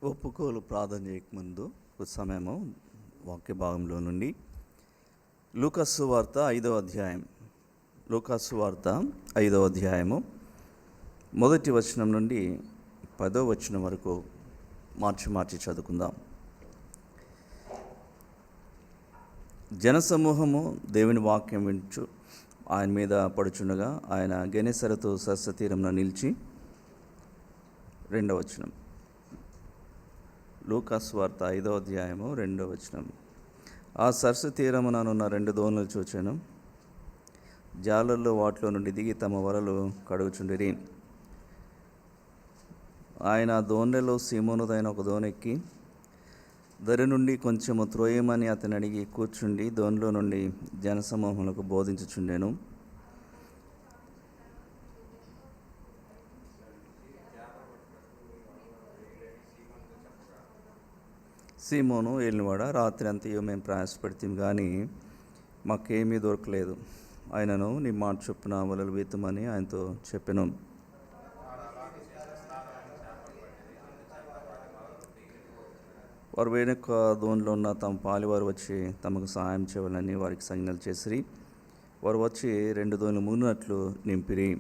ఒప్పుకోలు ప్రార్థన చేయకముందు ఒక సమయము వాక్య భాగంలో నుండి లూకాసు వార్త 5వ అధ్యాయం. లూకాసు వార్త 5వ అధ్యాయము మొదటి వచనం నుండి 10వ వచనం వరకు మార్చి చదువుకుందాం. జనసమూహము దేవుని వాక్యం వింటూ ఆయన మీద పడుచుండగా ఆయన గెనెసరతు సరస్సు తీరంలో నిలిచి. 2వ వచనం, లూకాసు వార్త 5వ అధ్యాయము 2వ వచనం. ఆ సరస్సు తీరముననున్న 2 దోణులు చూచాను. జాలర్లు వాటిలో నుండి దిగి తమ వలలు కడుగుచుండిరి. ఆయన దోణిలో సీమోనుదైన ఒక దోణెక్కి దరి నుండి కొంచెము త్రోయమని అతని అడిగి కూర్చుండి దోణిలో నుండి జనసమూహములకు బోధించుచుండెను. సీమోను ఏలినవాడ, రాత్రి అంతయో మేము ప్రయాసపడితే కానీ మాకేమీ దొరకలేదు. ఆయనను నీ మాట చొప్పున వలలు వేతుమని ఆయనతో చెప్పెను. వారు వెనుక దోణిలో ఉన్న తమ పాలివారు వచ్చి తమకు సహాయం చేయాలని వారికి సంజ్ఞలు చేసిరి. వారు వచ్చి 2 దోణులు మునిగినట్లు నింపిరి.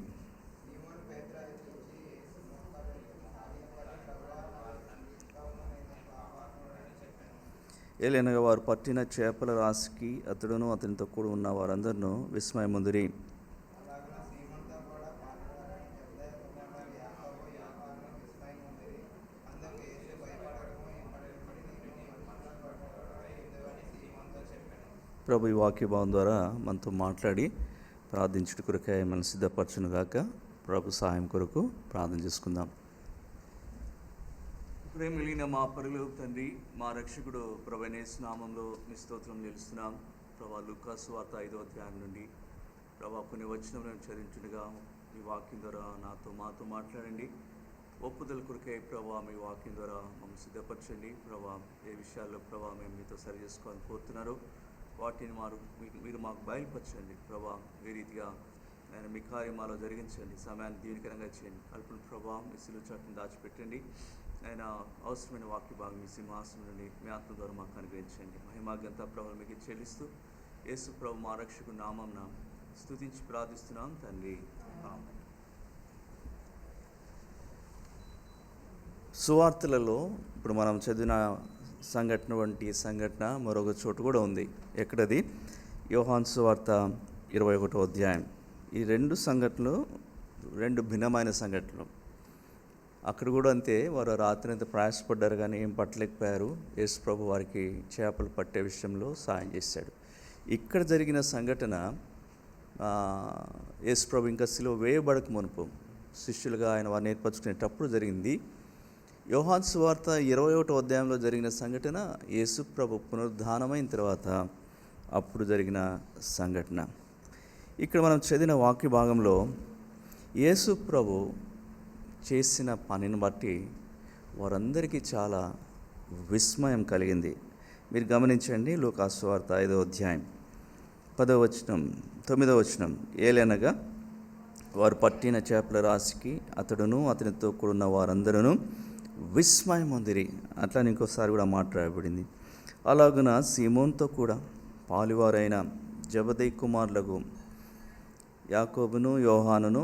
ఏలైనగా వారు పట్టిన చేపల రాశికి అతడును అతనితో కూడా ఉన్న వారందరినూ విస్మయముందిరి. ప్రభు ఈ వాక్యభావం ద్వారా మనతో మాట్లాడి ప్రార్థించుట కొరకే మనం సిద్ధపరచును గాక. ప్రభు సహాయం కొరకు ప్రార్థన చేసుకుందాం. ప్రేమిలిన మా పరలోక తండ్రి, మా రక్షకుడు ప్రభువైన యేసు నామములో మీ స్తోత్రం చెల్లిస్తున్నాం. ప్రభా, లూకాసు వార్త 5వ అధ్యాయం నుండి ప్రభా కొన్ని వచనములను చదివించుండగా మీ వాక్యం ద్వారా మాతో మాట్లాడండి. ఒప్పుదల కొరకై ప్రభా మీ వాక్యం ద్వారా మమ్మల్ని సిద్ధపరచండి. ప్రభా, ఏ విషయాల్లో ప్రభా మేము మీతో సరి చేసుకోవాలని కోరుతున్నారో వాటిని మీరు మాకు బయలుపరచండి. ప్రభా, ఏ రీతిగా నేను మీ కార్యం మాలో జరిగించండి. సమయాన్ని దీనికరంగా చేయండి. అల్పుని ప్రభా మీ సిలువ చాటును దాచిపెట్టండి. ఆయన అవసరమైన వాక్య భాగం మీ సింహాసనం నుండి మీ ఆత్మ ద్వారా మాకు అనుగ్రహించండి. మహిమాగంతా ప్రభు మీకు చెల్లిస్తూ యేసు ప్రభు మా రక్షకుడి నామమున స్తుతించి ప్రార్థిస్తున్నాం తండ్రి. సువార్తలలో ఇప్పుడు మనం చదివిన సంఘటన వంటి సంఘటన మరొక చోటు కూడా ఉంది. ఎక్కడది? యోహాను సువార్త 21వ అధ్యాయం. ఈ 2 సంఘటనలు 2 భిన్నమైన సంఘటనలు. అక్కడ కూడా అంతే, వారు రాత్రి అంతా ప్రయాసపడ్డారు కానీ ఏం పట్టలేకపోయారు. యేసు ప్రభు వారికి చేపలు పట్టే విషయంలో సాయం చేశాడు. ఇక్కడ జరిగిన సంఘటన యేసు ప్రభు ఇంకా సిలువ వేయబడక మునుపు శిష్యులుగా ఆయన వారిని ఏర్పరచుకునేటప్పుడు జరిగింది. యోహాను సువార్త 21వ అధ్యాయంలో జరిగిన సంఘటన యేసు ప్రభు పునరుద్ధానమైన తర్వాత అప్పుడు జరిగిన సంఘటన. ఇక్కడ మనం చదివిన వాక్య భాగంలో యేసు ప్రభు చేసిన పనిని బట్టి వారందరికీ చాలా విస్మయం కలిగింది. మీరు గమనించండి. లూకాసు వార్త 5వ అధ్యాయం 10వ వచనం 9వ వచనం. ఏలనగా వారు పట్టిన చేపల రాశికి అతడును అతనితో కూడిన వారందరూ విస్మయం పొందిరి. అట్లా ఇంకోసారి కూడా మాట్లాడబడింది. అలాగున సీమోన్తో కూడా పాలివారైన జబదయి కుమారులకు యాకోబును యోహానును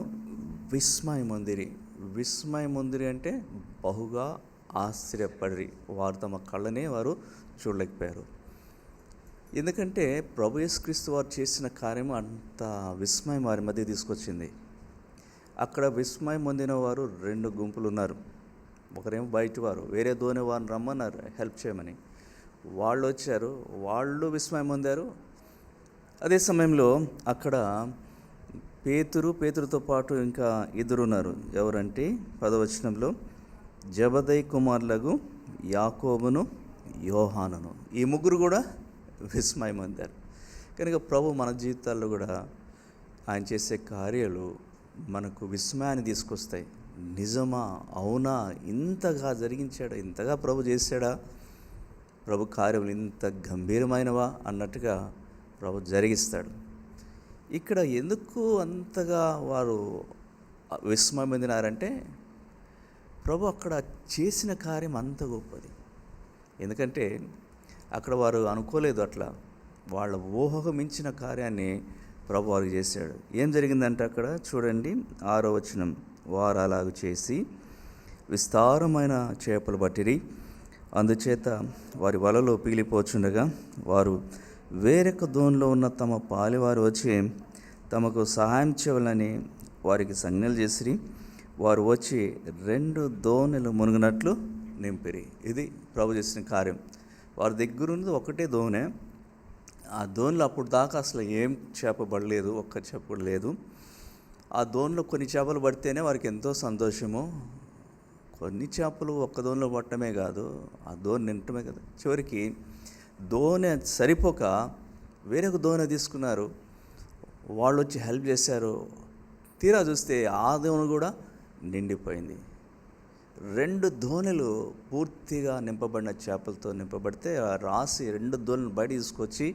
విస్మయం పొందిరి. విస్మయం పొందిరి అంటే బహుగా ఆశ్చర్యపడిరి. వారు తమ కళ్ళనే వారు చూడలేకపోయారు. ఎందుకంటే ప్రభు యేసుక్రీస్తు వారు చేసిన కార్యం అంత విస్మయం వారి మధ్య తీసుకొచ్చింది. అక్కడ విస్మయం పొందిన వారు 2 గుంపులు ఉన్నారు. ఒకరేమో బయట వారు, వేరే దోణి వారిని రమ్మన్నారు హెల్ప్ చేయమని. వాళ్ళు వచ్చారు, వాళ్ళు విస్మయం పొందారు. అదే సమయంలో అక్కడ పేతురుతో పాటు ఇంకా 2 ఉన్నారు. ఎవరంటే 10వ వచనంలో జబదయి కుమారులకు యాకోబును యోహానును. ఈ 3 కూడా విస్మయం పొందారు. కనుక ప్రభు మన జీవితాల్లో కూడా ఆయన చేసే కార్యాలు మనకు విస్మయాన్ని తీసుకొస్తాయి. నిజమా, అవునా, ఇంతగా జరిగించాడా, ఇంతగా ప్రభు చేశాడా, ప్రభు కార్యములు ఇంత గంభీరమైనవా అన్నట్టుగా ప్రభు జరిగిస్తాడు. ఇక్కడ ఎందుకు అంతగా వారు విస్మయం పొందినారంటే ప్రభు అక్కడ చేసిన కార్యం అంత గొప్పది. ఎందుకంటే అక్కడ వారు అనుకోలేదు అట్లా, వాళ్ళ ఊహకు మించిన కార్యాన్ని ప్రభు వారికి చేశాడు. ఏం జరిగిందంటే అక్కడ చూడండి 6వ వచనం, వారు అలాగ చేసి విస్తారమైన చేపలు పట్టిరి, అందుచేత వారి వలలో పిగిలిపోచుండగా వారు వేరొక దోణిలో ఉన్న తమ పాలివారు వచ్చి తమకు సహాయం చేయవాలని వారికి సంజ్ఞలు చేసిరి. వారు వచ్చి 2 దోణెలు మునిగినట్లు నింపిరి. ఇది ప్రభు చేసిన కార్యం. వారి దగ్గర ఉన్నది ఒకటే దోణె. ఆ దోణిలో అప్పుడు దాకా అసలు ఏం చేప పడలేదు, ఒక్క చేప కూడా లేదు. ఆ దోణిలో కొన్ని చేపలు పడితేనే వారికి ఎంతో సంతోషము. కొన్ని చేపలు ఒక్క దోణిలో పట్టడమే కాదు, ఆ దోణి నింటమే కదా. చివరికి దోణె సరిపోక వేరొక దోణె తీసుకున్నారు. వాళ్ళు వచ్చి హెల్ప్ చేశారు. తీరా చూస్తే ఆ దోణి కూడా నిండిపోయింది. 2 దోణెలు పూర్తిగా నింపబడిన చేపలతో నింపబడితే ఆ రాసి 2 దోణెలు బయట తీసుకొచ్చి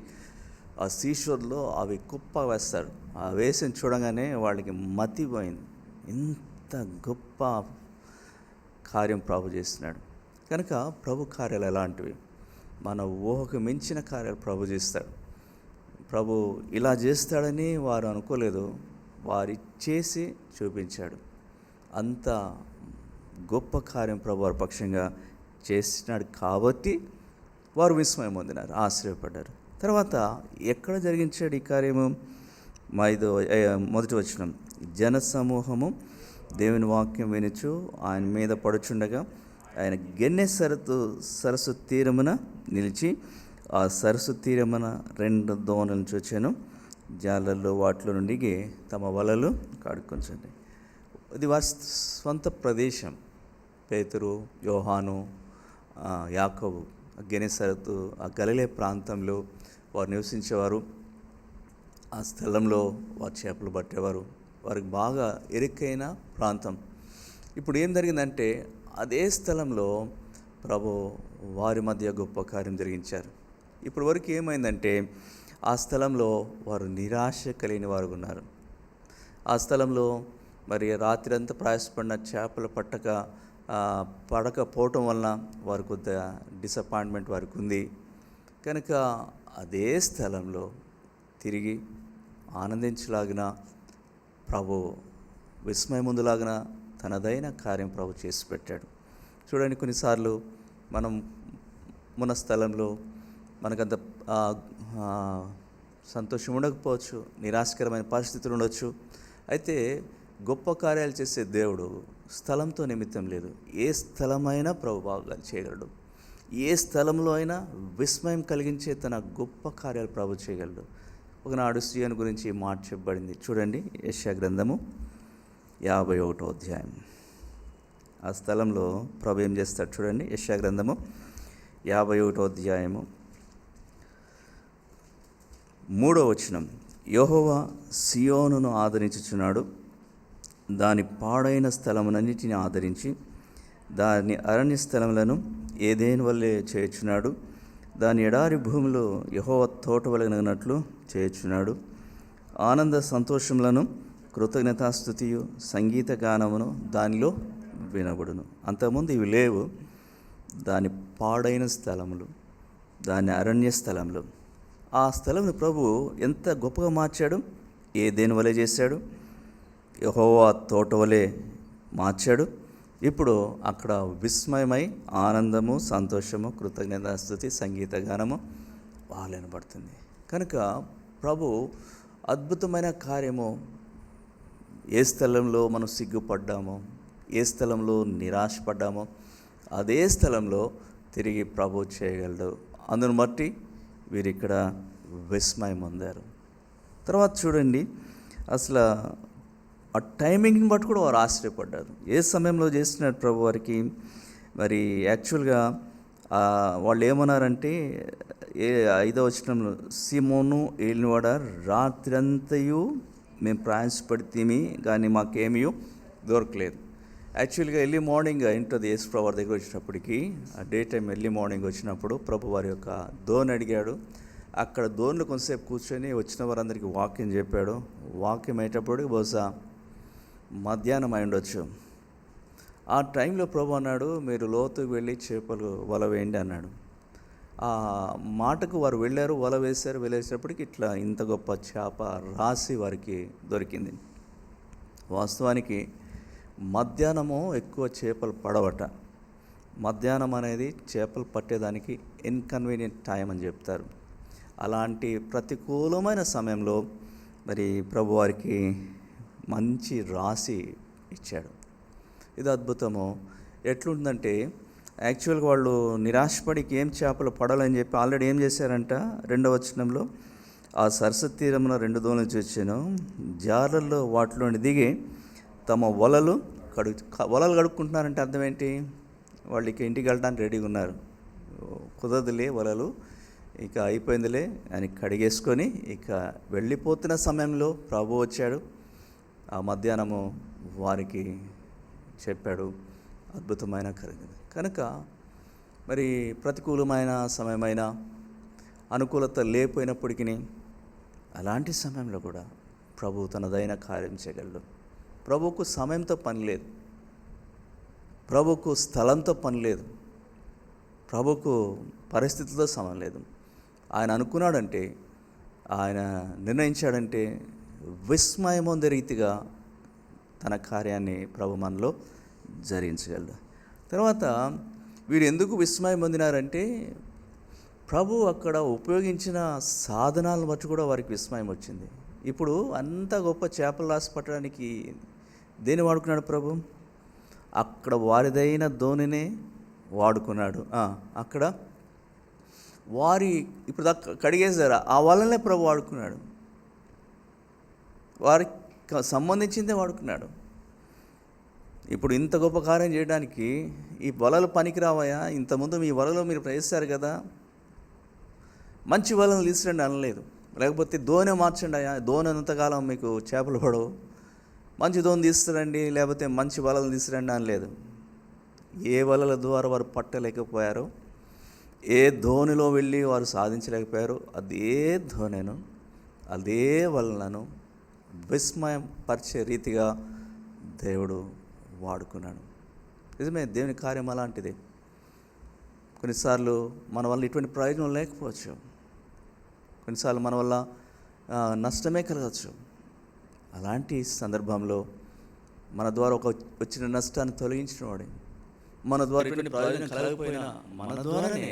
ఆ సీషోర్లో అవి కుప్ప వేస్తారు. ఆ వేసిన చూడగానే వాళ్ళకి మతిపోయింది. ఇంత గొప్ప కార్యం ప్రభు చేస్తున్నాడు. కనుక ప్రభు కార్యాలు ఎలాంటివి? మన ఊహకు మించిన కార్యాలు ప్రభు చేస్తాడు. ప్రభు ఇలా చేస్తాడని వారు అనుకోలేదు, వారు చేసి చూపించాడు. అంత గొప్ప కార్యం ప్రభు వారి పక్షంగా చేసినాడు కాబట్టి వారు విస్మయం పొందినారు, ఆశ్చర్యపడ్డారు. తర్వాత ఎక్కడ జరిగించాడు ఈ కార్యము? మొదటి వచనం, జనసమూహము దేవుని వాక్యం వినుచు ఆయన మీద పడుచుండగా ఆయన గెన్నెసరతు సరస్సు తీరమున నిలిచి ఆ సరస్సు తీరమున 2 దోణలను చూచాను. జాలల్లో వాటిలో నుండి తమ వలలు కడుక్కొంచండి. ఇది వారి స్వంత ప్రదేశం. పేతురు, యోహాను, యాకోబు గెనెసరతు ఆ గలిలే ప్రాంతంలో వారు నివసించేవారు. ఆ స్థలంలో వారు చేపలు పట్టేవారు. వారికి బాగా ఇరుకైన ప్రాంతం. ఇప్పుడు ఏం జరిగిందంటే అదే స్థలంలో ప్రభు వారి మధ్య గొప్ప కార్యం జరిగించారు. ఇప్పుడు వరకు ఏమైందంటే ఆ స్థలంలో వారు నిరాశ కలిగిన వారు ఉన్నారు. ఆ స్థలంలో మరి రాత్రి అంతా ప్రయాసపడిన చేపలు పడకపోవటం వలన వారికి కొద్దిగా డిసప్పాయింట్మెంట్ వారికి ఉంది. కనుక అదే స్థలంలో తిరిగి ఆనందించలాగిన ప్రభు విస్మయముందులాగిన తనదైన కార్యం ప్రభు చేసి పెట్టాడు. చూడండి, కొన్నిసార్లు మనం మన స్థలంలో మనకంత సంతోషం ఉండకపోవచ్చు, నిరాశకరమైన పరిస్థితులు ఉండొచ్చు. అయితే గొప్ప కార్యాలు చేసే దేవుడు స్థలంతో నిమిత్తం లేదు. ఏ స్థలమైనా ప్రభు బాగా చేయగలడు. ఏ స్థలంలో అయినా విస్మయం కలిగించే తన గొప్ప కార్యాలు ప్రభు చేయగలడు. ఒకనాడు సీయోను గురించి మాట చెప్పబడింది. చూడండి, యెషయా గ్రంథము 51వ అధ్యాయం. ఆ స్థలంలో ప్రభు ఏం చేస్తాడు చూడండి. యెషయా గ్రంథము 51వ అధ్యాయము 3వ వచనం, యెహోవా సీయోనును ఆదరించుచున్నాడు, దాని పాడైన స్థలమునన్నిటిని ఆదరించి దాని అరణ్య స్థలములను ఏదేని వల్లే చేయుచున్నాడు, దాని ఎడారి భూమిలో యెహోవా తోట వలెనట్లు చేయుచున్నాడు. ఆనంద సంతోషములను కృతజ్ఞతాస్తుతియు సంగీత గానమును దానిలో వినబడును. అంతకుముందు ఇవి లేవు. దాని పాడైన స్థలములు, దాని అరణ్య స్థలములు, ఆ స్థలంను ప్రభు ఎంత గొప్పగా మార్చాడు. ఏదేని వలె చేశాడు, యెహోవా తోట వలె మార్చాడు. ఇప్పుడు అక్కడ విస్మయమై ఆనందము, సంతోషము, కృతజ్ఞతాస్తుతి, సంగీత గానము వినబడుతుంది. కనుక ప్రభు అద్భుతమైన కార్యము ఏ స్థలంలో మనం సిగ్గుపడ్డామో, ఏ స్థలంలో నిరాశపడ్డామో అదే స్థలంలో తిరిగి ప్రభు చేయగలడు. అందును బట్టి వీరిక్కడ విస్మయం పొందారు. తర్వాత చూడండి, అసలు ఆ టైమింగ్ని బట్టి కూడా వారు ఆశ్చర్యపడ్డారు. ఏ సమయంలో చేసినట్టు ప్రభు వారికి. మరి యాక్చువల్గా వాళ్ళు ఏమన్నారంటే 5వ వచనంలో, సీమోను ఏలినవాడ రాత్రంతయు మేము ప్రయాసపడితేమి కానీ మాకేమీ దొరకలేదు. యాక్చువల్గా ఎర్లీ మార్నింగ్ ఇంటది యేసు ప్రభు వారి దగ్గర వచ్చినప్పటికీ, ఆ డే టైం ఎర్లీ మార్నింగ్ వచ్చినప్పుడు ప్రభు వారి యొక్క దోణి అడిగాడు. అక్కడ దోణిలో కొంతసేపు కూర్చొని వచ్చిన వారందరికీ వాక్యం చెప్పాడు. వాక్యం అయ్యేటప్పుడు బహుశా మధ్యాహ్నం అయి ఉండొచ్చు. ఆ టైంలో ప్రభు అన్నాడు, మీరు లోతుకు వెళ్ళి చేపలు వల వేయండి అన్నాడు. ఆ మాటకు వారు వెళ్ళారు, వల వేశారు. వెళ్ళేసేటప్పటికి ఇట్లా ఇంత గొప్ప చేప రాసి వారికి దొరికింది. వాస్తవానికి మధ్యాహ్నము ఎక్కువ చేపలు పడవట. మధ్యాహ్నం అనేది చేపలు పట్టేదానికి ఇన్కన్వీనియంట్ టైం అని చెప్తారు. అలాంటి ప్రతికూలమైన సమయంలో మరి ప్రభు వారికి మంచి రాసి ఇచ్చాడు. ఇది అద్భుతము. ఎట్లుందంటే యాక్చువల్గా వాళ్ళు నిరాశపడి ఏం చేపలు పడాలని చెప్పి ఆల్రెడీ ఏం చేశారంట, 2వ వచనంలో, ఆ సరస్వతి తీరమున 2 దోణులు చూచాను, జాలర్లో వాటిలోని దిగి తమ వలలు కడుక్కుంటున్నారంటే అర్థం ఏంటి? వాళ్ళు ఇక ఇంటికి వెళ్ళడానికి రెడీగా ఉన్నారు. కుదరదులే వలలు, ఇక అయిపోయిందిలే అని కడిగేసుకొని ఇక వెళ్ళిపోతున్న సమయంలో ప్రభు వచ్చాడు. ఆ మధ్యాహ్నము వారికి చెప్పాడు అద్భుతమైన కనుక మరి ప్రతికూలమైన సమయమైన అనుకూలత లేకపోయినప్పటికీ అలాంటి సమయంలో కూడా ప్రభు తనదైన కార్యం చేయగలడు. ప్రభువుకు సమయంతో పని లేదు, ప్రభువుకు స్థలంతో పని లేదు, ప్రభువుకు పరిస్థితులతో సమయం లేదు. ఆయన అనుకున్నాడంటే, ఆయన నిర్ణయించాడంటే విస్మయమొందే రీతిగా తన కార్యాన్ని ప్రభు మనలో జరిగించగలడు. తర్వాత వీరు ఎందుకు విస్మయం పొందినారంటే, ప్రభు అక్కడ ఉపయోగించిన సాధనాలను బట్టి కూడా వారికి విస్మయం వచ్చింది. ఇప్పుడు అంత గొప్ప చేపలు రాసి పట్టడానికి దేన్ని వాడుకున్నాడు ప్రభు? అక్కడ వారిదైన దోణినే వాడుకున్నాడు. అక్కడ వారి ఇప్పుడు కడిగేశారు, ఆ వలనే ప్రభు వాడుకున్నాడు. వారికి సంబంధించిందే వాడుకున్నాడు. ఇప్పుడు ఇంత గొప్ప కార్యం చేయడానికి ఈ వలలు పనికిరావయా? ఇంతకుముందు మీ వలలో మీరు ప్రవేశారు కదా, మంచి వలను తీసుకురండి అనలేదు. లేకపోతే దోణి మార్చండి అయ్యా, దోణి అంతకాలం మీకు చేపలు పడవు, మంచి దోణి తీసుకురండి, లేకపోతే మంచి వలలు తీసుకురండి అనలేదు. ఏ వలల ద్వారా వారు పట్టలేకపోయారో, ఏ ధోనిలో వెళ్ళి వారు సాధించలేకపోయారు, అదే ధోనెను అదే వలనను విస్మయం పరిచే రీతిగా దేవుడు వాడుకున్నాడు. నిజమే, దేవుని కార్యం అలాంటిది. కొన్నిసార్లు మన వల్ల ఇటువంటి ప్రయోజనం లేకపోవచ్చు, కొన్నిసార్లు మన వల్ల నష్టమే కలగచ్చు. అలాంటి సందర్భంలో మన ద్వారా వచ్చిన నష్టాన్ని తొలగించిన వాడే, మన ద్వారా ఇటువంటి ప్రయోజనం కలగకపోయినా మన ద్వారానే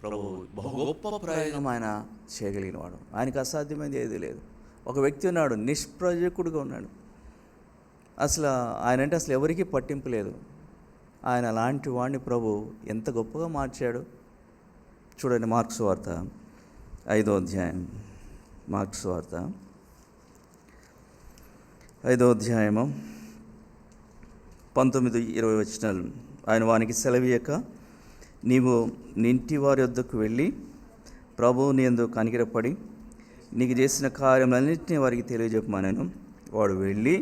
ప్రభు బహు గొప్ప ప్రయోజనం ఆయన చేయగలిగిన వాడు. ఆయనకు అసాధ్యమైనది ఏదీ లేదు. ఒక వ్యక్తి ఉన్నాడు, నిష్ప్రయోజకుడుగా ఉన్నాడు. ఆయన అంటే అసలు ఎవరికీ పట్టింపు లేదు. ఆయన అలాంటి వాడిని ప్రభు ఎంత గొప్పగా మార్చాడు. చూడండి, మార్కు సువార్త 5వ అధ్యాయం. మార్కు సువార్త 5వ అధ్యాయము 19-20 వచనాలు. ఆయన వానికి సెలవీయక, నీవు నింటి వారి వద్దకు వెళ్ళి ప్రభువు నీ యందు కనికరపడి నీకు చేసిన కార్యములన్నింటినీ వారికి తెలియజెప్పమనెను. వాడు వెళ్ళి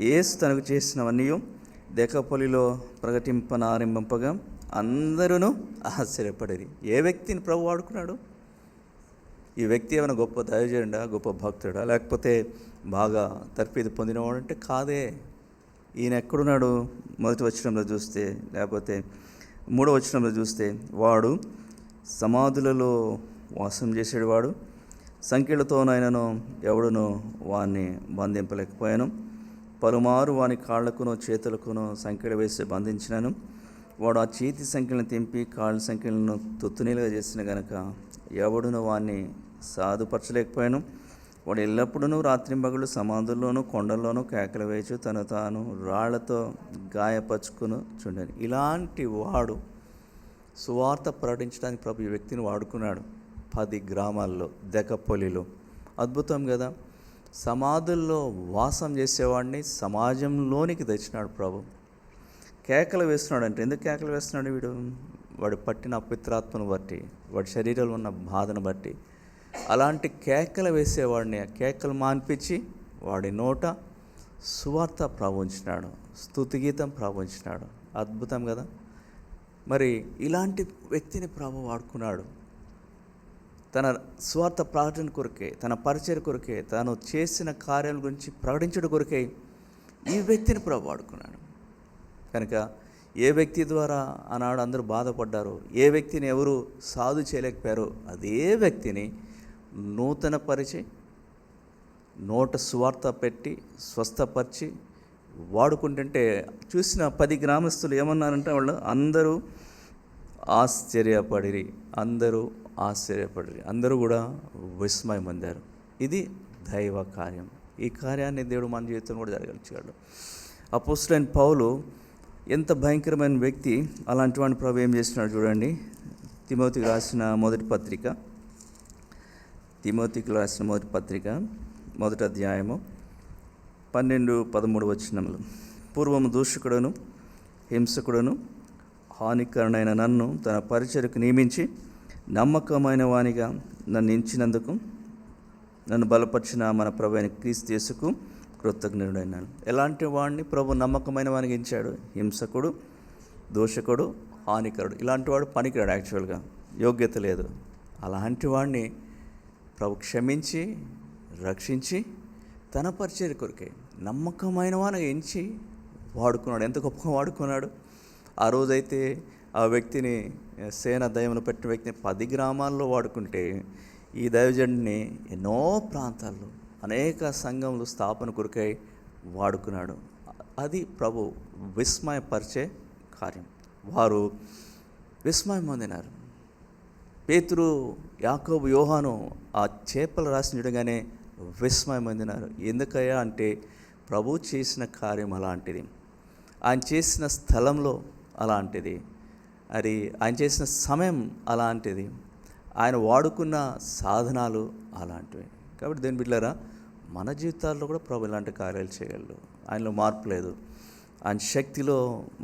యేసు తనకు చేసినవన్నీ దెకపొలిలో ప్రకటింపనారంభింపగా అందరూ ఆశ్చర్యపడేది. ఏ వ్యక్తిని ప్రభు వాడుకున్నాడు? ఈ వ్యక్తి ఏమైనా గొప్ప దైవజనుడా, గొప్ప భక్తుడా, లేకపోతే బాగా తర్ఫీదు పొందినవాడంటే కాదే. ఈయన ఎక్కడున్నాడు? 1వ వచనంలో చూస్తే, లేకపోతే 3వ వచనంలో చూస్తే, వాడు సమాధులలో వాసం చేసేవాడు, సంఖ్యలతోనైనను ఎవడును వాణ్ణి బంధింపలేకపోయాను. పలుమారు వాని కాళ్లకును చేతులకును సంఖ్యలు వేసి బంధించినాను. వాడు ఆ చేతి సంఖ్యలను తెంపి కాళ్ళ సంఖ్యలను తొత్తునీలుగా చేసిన గనక ఎవడును వాణ్ణి సాధుపరచలేకపోయాను. వాడు ఎల్లప్పుడూ రాత్రింబగళ్ళు సమాధుల్లోనూ కొండల్లోనూ కేకలు వేయచ్చు తను తాను రాళ్లతో గాయపరుచుకుని చూడండి. ఇలాంటి వాడు సువార్త ప్రకటించడానికి ప్రభు ఈ వ్యక్తిని వాడుకున్నాడు. 10 గ్రామాల్లో, దెకపొలిలో. అద్భుతం కదా. సమాధుల్లో వాసం చేసేవాడిని సమాజంలోనికి తెచ్చినాడు ప్రభు. కేకలు వేస్తున్నాడు అంటే ఎందుకు కేకలు వేస్తున్నాడు? వాడు పట్టిన అపవిత్రాత్మను బట్టి, వాడి శరీరంలో ఉన్న బాధను బట్టి. అలాంటి కేకలు వేసేవాడిని ఆ కేకలు మాన్పించి వాడి నోట సువార్త ప్రవహించినాడు, స్తుతిగీతం ప్రవహించినాడు. అద్భుతం కదా. మరి ఇలాంటి వ్యక్తిని ప్రభు వాడుకున్నాడు. తన స్వార్థ ప్రకటన కొరకే, తన పరిచయ కొరకే, తాను చేసిన కార్యాల గురించి ప్రకటించడం కొరకే ఈ వ్యక్తిని ప్రభు వాడుకున్నాడు. కనుక ఏ వ్యక్తి ద్వారా ఆనాడు అందరూ బాధపడ్డారో, ఏ వ్యక్తిని ఎవరు సాధు చేయలేకపోయారో అదే వ్యక్తిని నూతన పరిచి నోట సువార్త పెట్టి స్వస్థపరిచి వాడుకుంటుంటే చూసిన 10 గ్రామస్తులు ఏమన్నారంటే వాళ్ళు అందరూ ఆశ్చర్యపడిరి, అందరూ కూడా విస్మయం పొందారు. ఇది దైవ కార్యం. ఈ కార్యాన్ని దేవుడు మన జీవితంలో కూడా జరగలిచాడు. అపోస్తలుడైన పౌలు ఎంత భయంకరమైన వ్యక్తి, అలాంటి వాడిని ప్రభు ఏం చేస్తున్నాడు చూడండి. తిమోతికి రాసిన మొదటి పత్రిక 1వ అధ్యాయము 12-13 వచనములు. పూర్వము దూషకుడును హింసకుడును హానికరుడైన నన్ను తన పరిచర్యకు నియమించి నమ్మకమైన వానిగా నన్ను ఎంచినందుకు నన్ను బలపరిచిన మన ప్రభు అయిన క్రీస్తు యేసుకు కృతజ్ఞుడైనాను. ఎలాంటి వాడిని ప్రభు నమ్మకమైన వానికి ఎంచాడు? హింసకుడు, దూషకుడు, హానికరుడు. ఇలాంటి వాడు పనికిరాడు, యాక్చువల్గా యోగ్యత లేదు. అలాంటి వాడిని ప్రభు క్షమించి రక్షించి తన పరిచర్య కొరికే నమ్మకమైన వాడిని ఎంచి వాడుకున్నాడు. ఎంత గొప్పగా వాడుకున్నాడు. ఆ రోజైతే ఆ వ్యక్తిని, సేన దయ్యమును పెట్టిన వ్యక్తిని 10 గ్రామాల్లో వాడుకుంటే ఈ దైవజనుడిని ఎన్నో ప్రాంతాల్లో అనేక సంఘములు స్థాపన కొరకై వాడుకున్నాడు. అది ప్రభు విస్మయపరిచే కార్యం. వారు విస్మయం పొందినారు. పేతురు, యాకోబు, యోహాను ఆ చేపలు రాసిన చూడగానే విస్మయం పొందినారు. ఎందుకయ్యా అంటే ప్రభు చేసిన కార్యం అలాంటిది, ఆయన చేసిన స్థలంలో అలాంటిది, అది ఆయన చేసిన సమయం అలాంటిది, ఆయన వాడుకున్న సాధనాలు అలాంటివి. కాబట్టి దేని బిడ్డలారా, మన జీవితాల్లో కూడా ప్రభు ఇలాంటి కార్యాలు చేయగలడు. ఆయనలో మార్పు లేదు, ఆయన శక్తిలో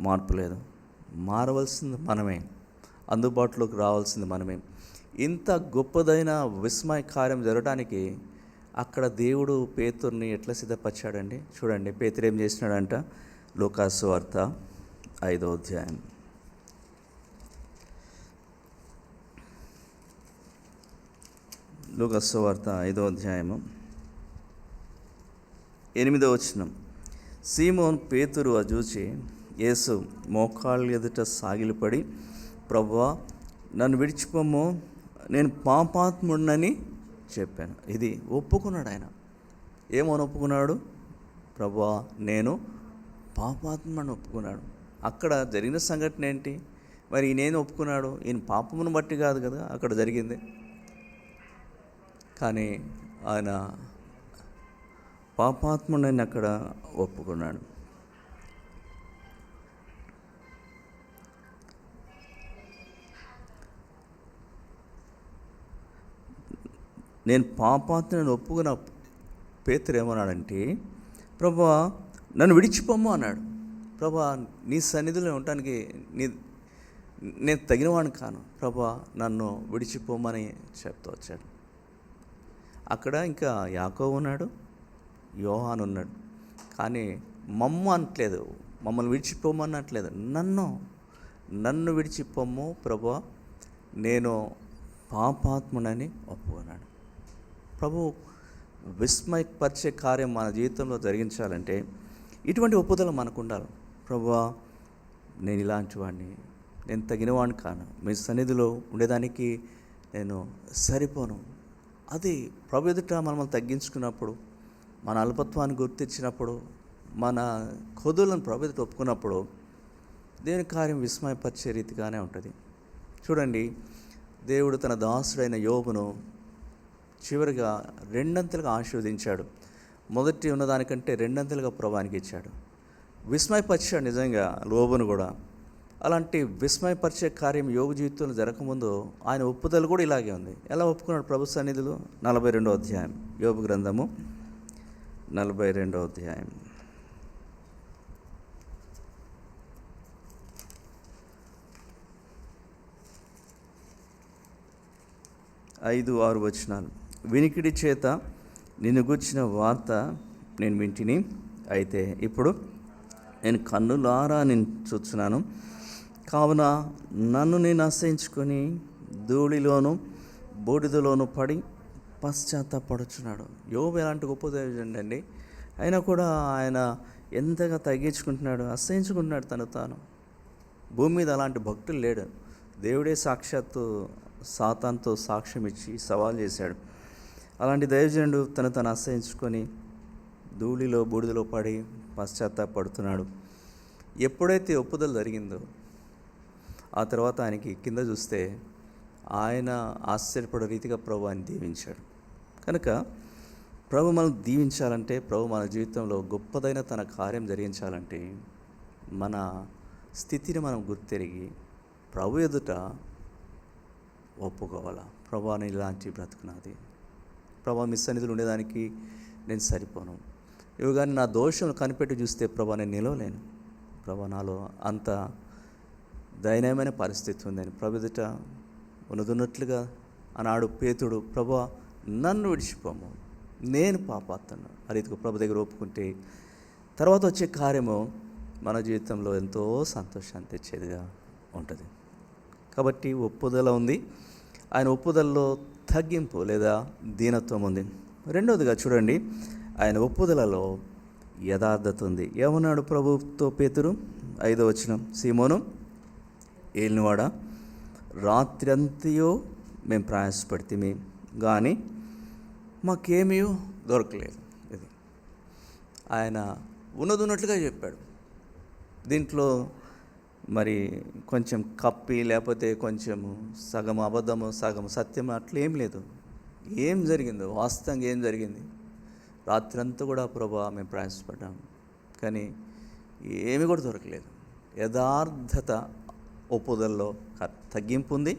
మార్పు లేదు. మారవలసింది మనమే, అందుబాటులోకి రావాల్సింది మనమే. ఇంత గొప్పదైన విస్మయ కార్యం జరగడానికి అక్కడ దేవుడు పేతురుని ఎట్లా సిద్ధపరిచాడండి చూడండి. పేతురు ఏం చేసినాడంట? లూకాసు సువార్త 5వ అధ్యాయం. లూకాసు సువార్త 5వ అధ్యాయము 8వ వచనం. సీమోన్ పేతురు అది చూచి యేసు మోకాళ్ళ ఎదుట సాగిలపడి, ప్రభువా నన్ను విడిచిపోము, నేను పాపాత్ముడినని చెప్పాను. ఇది ఒప్పుకున్నాడు ఆయన. ఏమని ఒప్పుకున్నాడు? ప్రభువా నేను పాపాత్ముడిని ఒప్పుకున్నాడు. అక్కడ జరిగిన సంఘటన ఏంటి మరి? నేను ఒప్పుకున్నాడు, ఈయన పాపమును బట్టి కాదు కదా అక్కడ జరిగింది. కానీ ఆయన పాపాత్ముడిని అక్కడ ఒప్పుకున్నాడు. నేను పాపాత్ముడిని ఒప్పుకున్న పేతురు ఏమన్నాడంటే, ప్రభువా నన్ను విడిచిపోము అన్నాడు. ప్రభువా నీ సన్నిధిలో ఉండటానికి నేను తగినవాడిని కాను, ప్రభువా నన్ను విడిచిపోమని చెప్తూ వచ్చాడు. అక్కడ ఇంకా యాకోబు ఉన్నాడు, యోహాను ఉన్నాడు. కానీ అనట్లేదు, మమ్మల్ని విడిచిపోమనట్లేదు, నన్ను విడిచిపోము ప్రభువా, నేను పాపాత్ముడని ఒప్పుకున్నాడు. ప్రభు విస్మయపరిచే కార్యం మన జీవితంలో జరిగించాలంటే ఇటువంటి ఒప్పుదల మనకు ఉండాలి. ప్రభువా నేను ఇలాంటి వాడిని, నేను తగినవాడిని కాను, మీ సన్నిధిలో ఉండేదానికి నేను సరిపోను. అది ప్రభు ఎదుట మనల్ని తగ్గించుకున్నప్పుడు, మన అల్పత్వాన్ని గుర్తించినప్పుడు, మన కొదులను ప్రభు ఎదుట ఒప్పుకున్నప్పుడు దేవుని కార్యం విస్మయపరిచే రీతిగానే ఉంటుంది. చూడండి, దేవుడు తన దాసుడైన యోబును చివరిగా 2 ఆశీర్వదించాడు. మొదటి ఉన్నదానికంటే 2 ప్రభానికి ఇచ్చాడు. విస్మయపరిచాడు నిజంగా యోబును కూడా. అలాంటి విస్మయపరిచే కార్యం యోబు జీవితంలో జరగకముందు ఆయన ఒప్పుదల కూడా ఇలాగే ఉంది. ఎలా ఒప్పుకున్నాడు ప్రభు సన్నిధిలో? 42వ అధ్యాయం, యోబు గ్రంథము 42వ అధ్యాయం. 5-6 వచనాలు. వినికిడి చేత నిన్ను గూర్చిన వార్త నేను వింటిని, అయితే ఇప్పుడు నేను కన్నులారా నేను చూస్తున్నాను, కావున నన్ను నేను అసహించుకొని ధూళిలోను బూడిదలోను పడి పశ్చాత్తాపడుచున్నాడు. యోబు ఎలాంటి గొప్ప దేవుడు అండి. అయినా కూడా ఆయన ఎంతగా తగ్గించుకుంటున్నాడు, అసహించుకుంటున్నాడు తను తాను. భూమి మీద అలాంటి భక్తులు లేడు. దేవుడే సాక్షాత్తు సాతానుతో సాక్ష్యం ఇచ్చి సవాల్ చేశాడు. అలాంటి దైవజనుడు తను అసహించుకొని ధూళిలో బూడిదలో పడి పశ్చాత్తాపడుతున్నాడు. ఎప్పుడైతే ఒప్పుదల జరిగిందో ఆ తర్వాత ఆయనకి కింద చూస్తే ఆయన ఆశ్చర్యపడే రీతిగా ప్రభు ఆయన దీవించాడు. కనుక ప్రభు మనం దీవించాలంటే, ప్రభు మన జీవితంలో గొప్పదైన తన కార్యం జరిగించాలంటే మన స్థితిని మనం గుర్తెరిగి ప్రభు ఎదుట ఒప్పుకోవాలా. ప్రభు అని ఇలాంటి బ్రతుకున్నది, ప్రభు మీ సన్నిధిలో ఉండేదానికి నేను సరిపోను. ఇవి కానీ నా దోషం కనిపెట్టి చూస్తే ప్రభు నేను నిలవలేను. ప్రభు నాలో అంత దయనీయమైన పరిస్థితి ఉందని ప్రభు ఎదుట ఉన్నదున్నట్లుగా అన్నాడు పేతుడు. ప్రభు నన్ను విడిచిపోము, నేను పాపాత్మను. ఆ రీతిగా ప్రభు దగ్గర ఒప్పుకుంటే తర్వాత వచ్చే కార్యము మన జీవితంలో ఎంతో సంతోషాన్ని తెచ్చేదిగా ఉంటుంది. కాబట్టి ఒప్పుదల ఉంది. ఆయన ఒప్పుదలలో తగ్గింపు లేదా దీనత్వం ఉంది. రెండవదిగా చూడండి, ఆయన ఒప్పుదలలో యథార్థత ఉంది. ఏమన్నాడు ప్రభుతో పేతురు? 5వ వచనం, సీమోను ఏలినవాడా, రాత్రి అంతయో మేము ప్రయాసపడితే కానీ మాకేమీ దొరకలేదు. ఇది ఆయన ఉన్నదున్నట్లుగా చెప్పాడు. దీంట్లో మరి కొంచెం కప్పి లేకపోతే కొంచెం సగం అబద్ధము సగం సత్యం అట్లా ఏం లేదు. ఏం జరిగిందో వాస్తవంగా ఏం జరిగింది? రాత్రి అంతా కూడా ప్రభా మేము ప్రయాసపడ్డాము కానీ ఏమి కూడా దొరకలేదు. యథార్థత ఒప్పుదలలో తగ్గింపు ఉంది.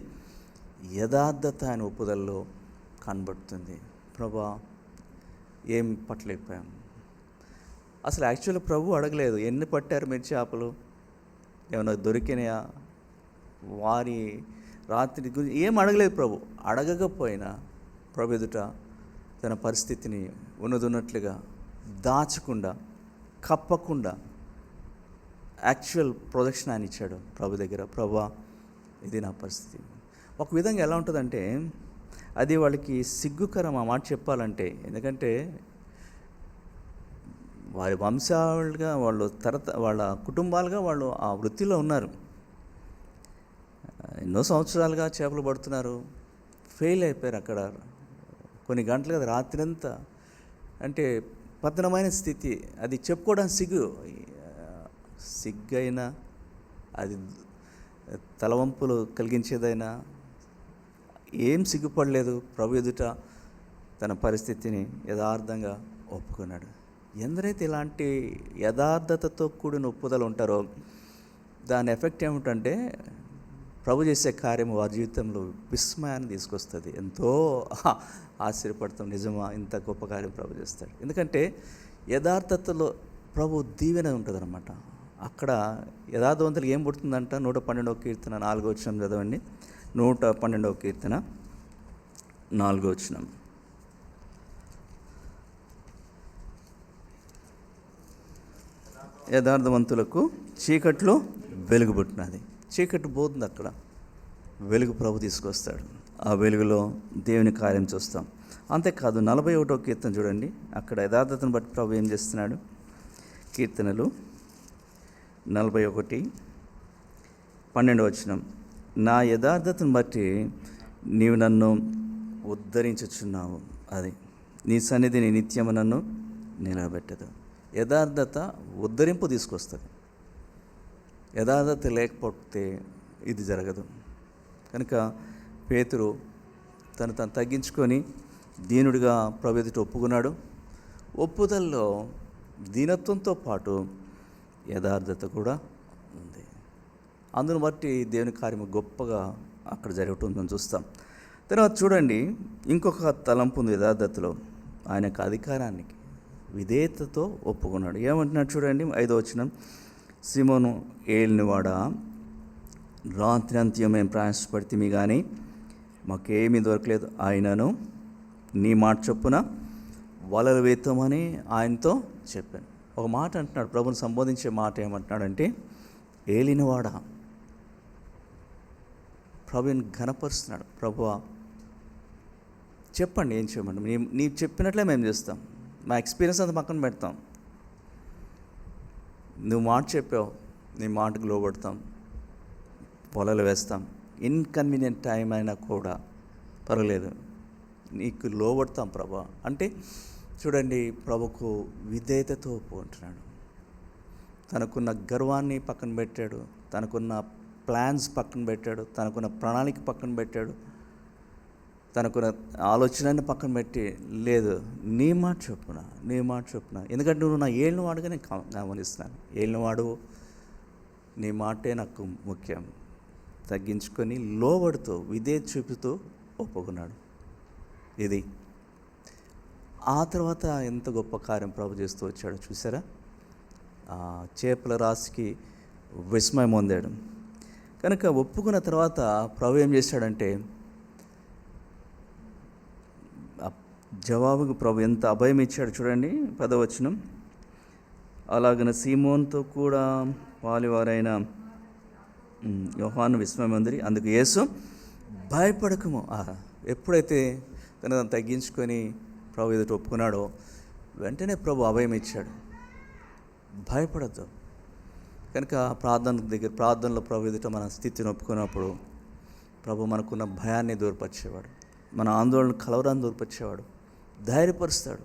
యథార్థత ఆయన ఒప్పుదలలో కనబడుతుంది. ప్రభా ఏం పట్టలేకపోయాం. అసలు యాక్చువల్గా ప్రభు అడగలేదు, ఎన్ని పట్టారు మీరు చేపలు, ఏమైనా దొరికినాయా, వారి రాత్రి గురించి ఏం అడగలేదు ప్రభు. అడగకపోయినా ప్రభు ఎదుట తన పరిస్థితిని ఉన్నదున్నట్లుగా దాచకుండా కప్పకుండా యాక్చువల్ ప్రొజెక్షన్ ఆయన ఇచ్చాడు ప్రభు దగ్గర. ప్రభా ఇది నా పరిస్థితి. ఒక విధంగా ఎలా ఉంటుందంటే అది వాళ్ళకి సిగ్గుకరం ఆ మాట చెప్పాలంటే. ఎందుకంటే వారి వంశాలుగా వాళ్ళు వాళ్ళ కుటుంబాలుగా వాళ్ళు ఆ వృత్తిలో ఉన్నారు. ఎన్నో సంవత్సరాలుగా చేపలు పడుతున్నారు. ఫెయిల్ అయిపోయారు అక్కడ కొన్ని గంటలు కదా, రాత్రంతా. అంటే పతనమైన స్థితి. అది చెప్పుకోవడానికి సిగ్గైనా అది తలవంపులు కలిగించేదైనా ఏం సిగ్గుపడలేదు. ప్రభు ఎదుట తన పరిస్థితిని యథార్థంగా ఒప్పుకున్నాడు. ఎందరైతే ఇలాంటి యథార్థతతో కూడిన ఒప్పుదల ఉంటారో దాని ఎఫెక్ట్ ఏమిటంటే ప్రభు చేసే కార్యం వారి జీవితంలో విస్మయాన్ని తీసుకొస్తుంది. ఎంతో ఆశ్చర్యపడతాం, నిజమా ఇంత గొప్ప కార్యం ప్రభు చేస్తాడు. ఎందుకంటే యథార్థతలో ప్రభు దీవెన ఉంటుంది అన్నమాట. అక్కడ యథార్థవంతులకు ఏం పుడుతుందంట? 112వ కీర్తన 4వ వచనం చదవండి. 112వ కీర్తన 4వ వచనం. యథార్థవంతులకు చీకట్లో వెలుగు పుట్టినది. చీకటి పోతుంది, అక్కడ వెలుగు ప్రభు తీసుకొస్తాడు. ఆ వెలుగులో దేవుని కార్యం చూస్తాం. అంతేకాదు 41వ కీర్తన చూడండి. అక్కడ యథార్థతను బట్టి ప్రభు ఏం చేస్తున్నాడు? కీర్తనలు 41:12 వచనం. నా యథార్థతను బట్టి నీవు నన్ను ఉద్ధరించుచున్నావు, అది నీ సన్నిధిని నిత్యము నన్ను నిలబెట్టదు. యథార్థత ఉద్ధరింపు తీసుకొస్తుంది. యథార్థత లేకపోతే ఇది జరగదు. కనుక పేతురు తను తగ్గించుకొని దీనుడిగా ప్రభు ఎదుట ఒప్పుకున్నాడు. ఒప్పుదలలో దీనత్వంతో పాటు యథార్థత కూడా ఉంది. అందును బట్టి దేవుని కార్యము గొప్పగా అక్కడ జరుగుతుందని చూస్తాం. తర్వాత చూడండి, ఇంకొక తలంపు ఉంది యథార్థతలో. ఆయన యొక్క అధికారానికి విధేయతతో ఒప్పుకున్నాడు. ఏమంటున్నాడు చూడండి, 5వ వచనం. సీమోను ఏలినవాడా, రాత్రి అంత్యం మేము ప్రయాసపడితే కానీ మాకేమీ దొరకలేదు. ఆయనను నీ మాట చొప్పున వలలు వేస్తామని ఆయనతో చెప్పాను. ఒక మాట అంటున్నాడు, ప్రభుని సంబోధించే మాట ఏమంటున్నాడంటే, ఏలినవాడా. ప్రభుని ఘనపరుస్తున్నాడు. ప్రభువా చెప్పండి, ఏం చేయమండి, నీ చెప్పినట్లే మేము చేస్తాం. మా ఎక్స్పీరియన్స్ అంతా పక్కన పెడతాం. నువ్వు మాట చెప్పావు, నీ మాటకు లోబడతాం. పొలలు వేస్తాం. ఇన్కన్వీనియంట్ టైం అయినా కూడా పర్వాలేదు, నీకు లోబడతాం ప్రభా అంటే. చూడండి, ప్రభుకు విధేయతతో ఒప్పుకుంటున్నాడు. తనకున్న గర్వాన్ని పక్కన పెట్టాడు, తనకున్న ప్లాన్స్ పక్కన పెట్టాడు, తనకున్న ప్రణాళిక పక్కన పెట్టాడు, తనకున్న ఆలోచనని పక్కన పెట్టి, లేదు నీ మాట చొప్పున, ఎందుకంటే నువ్వు నా ఏళ్ళను వాడుగా నేను గమనిస్తున్నాను, ఏళ్ళను వాడు, నీ మాటే నాకు ముఖ్యం. తగ్గించుకొని లోబడుతూ విధేయత చూపుతూ ఒప్పుకున్నాడు. ఇది ఆ తర్వాత ఎంత గొప్ప కార్యం ప్రభు చేస్తూ వచ్చాడో చూసారా. చేపల రాశికి విస్మయం పొందాడు. కనుక ఒప్పుకున్న తర్వాత ప్రభు ఏం చేశాడంటే, జవాబుకు ప్రభు ఎంత అభయం ఇచ్చాడు చూడండి. 10వ వచనం, అలాగన సీమోన్తో కూడా వాలివారైన యోహాను విస్మయం పొందిరి. అందుకు యేసు భయపడకము. ఎప్పుడైతే తను తగ్గించుకొని ప్రభు ఎదుట ఒప్పుకున్నాడో వెంటనే ప్రభు అభయం ఇచ్చాడు, భయపడద్దు. కనుక ప్రార్థనలో ప్రభు ఎదుట మన స్థితిని ఒప్పుకున్నప్పుడు ప్రభు మనకున్న భయాన్ని దూరపరిచేవాడు, మన ఆందోళన కలవరాన్ని దూరపరిచేవాడు, ధైర్యపరుస్తాడు,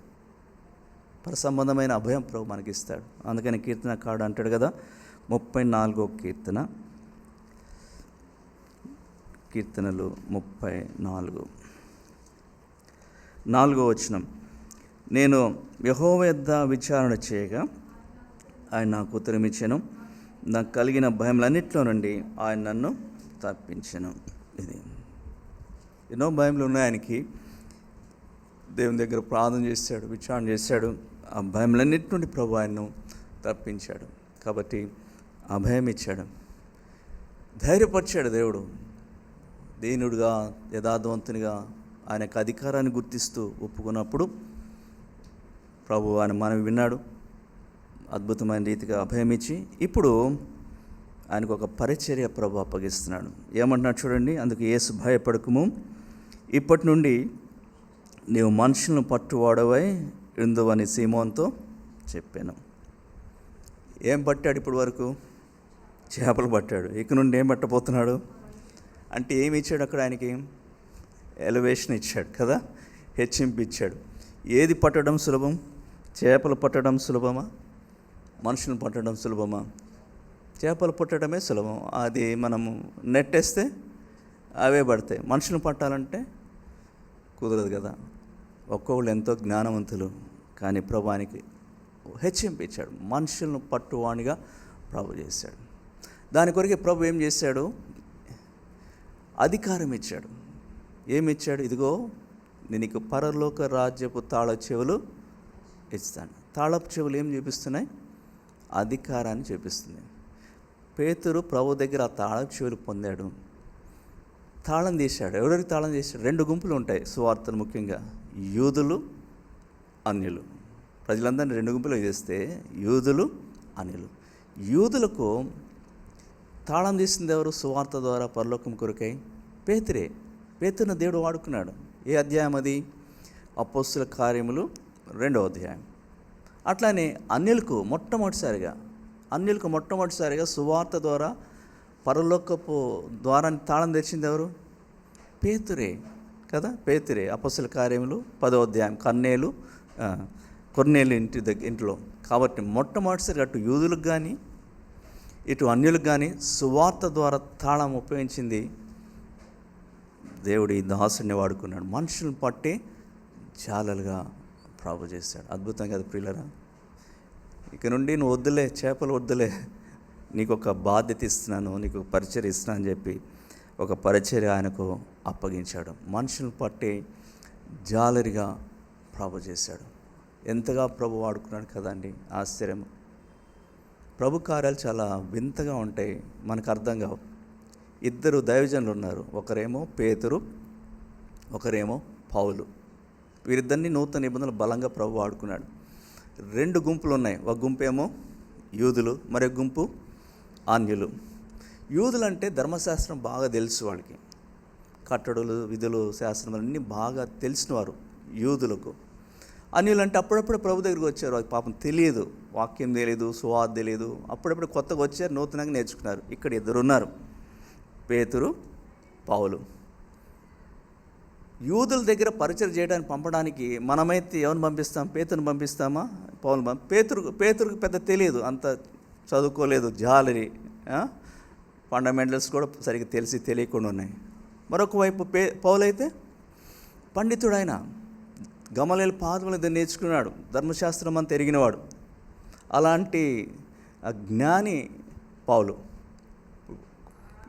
పరసంబంధమైన అభయం ప్రభు మనకిస్తాడు. అందుకని కీర్తనకారుడు అంటాడు కదా, 34వ కీర్తనలు 34 4వ వచనం, నేను యెహోవా యొద్ద విచారణ చేయగా ఆయన నాకు ఉత్తరం ఇచ్చెను, నాకు కలిగిన భయములన్నిటిలో నుండి ఆయన నన్ను తప్పించెను. ఇది ఎన్నో భయములు ఉన్నాయి ఆయనకి. దేవుని దగ్గర ప్రార్థన చేశాడు, విచారణ చేశాడు, ఆ భయములన్నిటి నుండి ప్రభు ఆయన్ను తప్పించాడు. కాబట్టి ఆ భయం ఇచ్చాడు, ధైర్యపరిచాడు. దేవుడు దీనుడుగా, యథార్థవంతునిగా ఆయనకు అధికారాన్ని గుర్తిస్తూ ఒప్పుకున్నప్పుడు ప్రభు ఆయన మనవి విన్నాడు, అద్భుతమైన రీతిగా అభయం ఇచ్చి ఇప్పుడు ఆయనకు ఒక పరిచర్య ప్రభు అప్పగిస్తున్నాడు. ఏమంటున్నాడు చూడండి, అందుకు యేసు భయపడకము, ఇప్పటి నుండి నీవు మనుషులను పట్టువాడవై ఉందువని సీమోన్తో చెప్పాను. ఏం పట్టాడు ఇప్పటి వరకు? చేపలు పట్టాడు. ఇక నుండి ఏం పట్టబోతున్నాడు అంటే ఏమి ఇచ్చాడు అక్కడ ఆయనకి? ఎలివేషన్ ఇచ్చాడు కదా, హెచ్చింపు ఇచ్చాడు. ఏది పట్టడం సులభం? చేపలు పట్టడం సులభమా? మనుషులను పట్టడం సులభమా? చేపలు పట్టడమే సులభం. అది మనము నెట్టేస్తే అవే పడతాయి. మనుషులను పట్టాలంటే కుదరదు కదా. ఒక్కొక్కళ్ళు ఎంతో జ్ఞానవంతులు, కానీ ప్రభువానికి హెచ్చింపు ఇచ్చాడు, మనుషులను పట్టువానిగా ప్రభు చేశాడు. దాని కొరకు ప్రభు ఏం చేశాడు? అధికారం ఇచ్చాడు. ఏమిచ్చాడు? ఇదిగో నేను నీకు పరలోక రాజ్యపు తాళ చెవులు ఇస్తాను. తాళపు చెవులు ఏం చూపిస్తున్నాయి? అధికారాన్ని చూపిస్తుంది. పేతురు ప్రభు దగ్గర ఆ తాళపు చెవులు పొందాడు, తాళం తీశాడు. ఎవరికి తాళం తీశాడు? 2 గుంపులు ఉంటాయి సువార్తలు, ముఖ్యంగా యూదులు, అన్యులు. ప్రజలందరినీ 2 గుంపులు చేస్తే యూదులు, అన్యులు. యూదులకు తాళం తీసింది ఎవరు? సువార్త ద్వారా పరలోకం కొరకై పేతురే. పేతురుని దేవుడు వాడుకున్నాడు. ఏ అధ్యాయం అది? అపోస్తుల కార్యములు 2వ అధ్యాయం. అట్లానే అన్యులకు మొట్టమొదటిసారిగా సువార్త ద్వారా పరలోకపు ద్వారాన్ని తాళం తెచ్చింది ఎవరు? పేతురే కదా, పేతురే. అపోస్తుల కార్యములు 10వ అధ్యాయం, కొర్నేలు ఇంట్లో. కాబట్టి మొట్టమొదటిసారి అటు యూదులకు కానీ ఇటు అన్యులకు కానీ సువార్త ద్వారా తాళం ఉపయోగించింది దేవుడు. ఈ దాసుని వాడుకున్నాడు, మనుషులను పట్టి జాలలుగా ప్రభు చేశాడు. అద్భుతం కదా ప్రియులరా. ఇక నుండి నువ్వు వద్దులే, చేపలు వద్దులే, నీకు ఒక బాధ్యత ఇస్తున్నాను, నీకు పరిచర్య ఇస్తున్నాను అని చెప్పి ఒక పరిచర్య ఆయనకు అప్పగించాడు. మనుషులను పట్టి జాలరిగా ప్రభు చేశాడు. ఎంతగా ప్రభు వాడుకున్నాడు కదండి. ఆశ్చర్యం. ప్రభు కార్యాలు చాలా వింతగా ఉంటాయి, మనకు అర్థం కావు. 2 దైవజనులు ఉన్నారు, ఒకరేమో పేతురు, ఒకరేమో పౌలు. వీరిద్దరిని నూతన నిబంధనలు బలంగా ప్రభు వాడుకున్నాడు. 2 గుంపులు ఉన్నాయి. ఒక గుంపు ఏమో యూదులు, మరొక గుంపు అన్యులు. యూదులు అంటే ధర్మశాస్త్రం బాగా తెలుసు వాళ్ళకి, కట్టడులు, విధులు, శాస్త్రం అన్నీ బాగా తెలిసిన వారు యూదులకు. అన్యులు అంటే అప్పుడప్పుడు ప్రభు దగ్గరికి వచ్చారు, వాళ్ళకి పాపం తెలియదు, వాక్యం తెలియదు, సువార్త తెలియదు, అప్పుడప్పుడు కొత్తగా వచ్చారు, నూతనంగా నేర్చుకున్నారు. ఇక్కడ 2 ఉన్నారు, పేతురు, పౌలు. యూదుల దగ్గర పరిచయం చేయడానికి పంపడానికి మనమైతే ఎవరిని పంపిస్తాం? పేతురుని పంపిస్తామా? పౌలు పేతురుకు పెద్ద తెలియదు, అంత చదువుకోలేదు, జాలరి, ఫండమెంటల్స్ కూడా సరిగ్గా తెలియకుండా ఉన్నాయి. మరొక వైపు పౌలు అయితే పండితుడైన, గమలీయేలు పాదముల దగ్గర నేర్చుకున్నాడు, ధర్మశాస్త్రం అంతా ఎరిగినవాడు. అలాంటి జ్ఞాని పౌలు,